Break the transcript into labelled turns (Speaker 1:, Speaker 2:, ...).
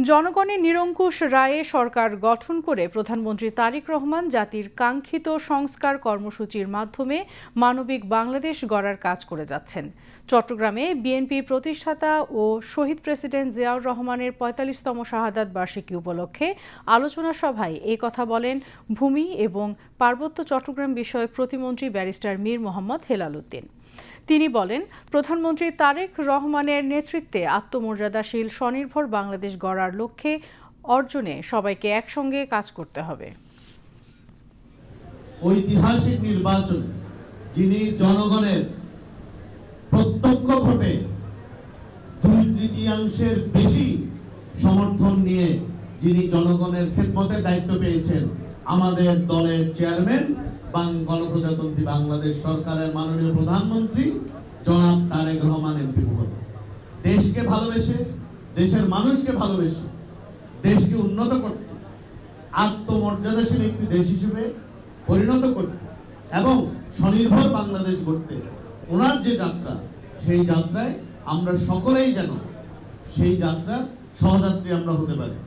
Speaker 1: জনগণের নিরঙ্কুশ রায়ে সরকার গঠন করে প্রধানমন্ত্রী তারেক রহমান জাতির কাঙ্ক্ষিত সংস্কার কর্মসূচির মাধ্যমে মানবিক বাংলাদেশ গড়ার কাজ করে যাচ্ছেন। চট্টগ্রামে বিএনপি প্রতিষ্ঠাতা ও শহীদ প্রেসিডেন্ট জিয়াউর রহমানের ৪৫তম শাহাদাত বার্ষিকী উপলক্ষে আলোচনা সভায় এই কথা বলেন ভূমি এবং পার্বত্য চট্টগ্রাম বিষয়ক প্রতিমন্ত্রী ব্যারিস্টার মীর মোহাম্মদ হেলাল উদ্দিন। তিনি বলেন, প্রধানমন্ত্রী তারেক রহমানের নেতৃত্বে আত্মমর্যাদাশীল স্বনির্ভর বাংলাদেশ গড়ার লক্ষ্যে অর্জনে সবাইকে একসঙ্গে কাজ করতে হবে।
Speaker 2: ঐতিহাসিক নির্বাচন যিনি জনগণের প্রত্যক্ষ ভোটে 2/3 বেশি সমর্থন নিয়ে যিনি জনগণের খেদমতে দায়িত্ব পেয়েছেন, আমাদের দলের চেয়ারম্যান গণপ্রজাতন্ত্রী বাংলাদেশ সরকারের মাননীয় প্রধানমন্ত্রী জনাব তারেক রহমান এমপি মহোদয়। দেশকে ভালোবেসে, দেশের মানুষকে ভালোবেসে, দেশকে উন্নত করতে, আত্মমর্যাদাশীল একটি দেশ হিসেবে পরিণত করতে এবং স্বনির্ভর বাংলাদেশ গড়তে ওনার যে যাত্রা, সেই যাত্রায় আমরা সকলেই যেন সেই যাত্রার সহযাত্রী আমরা হতে পারি।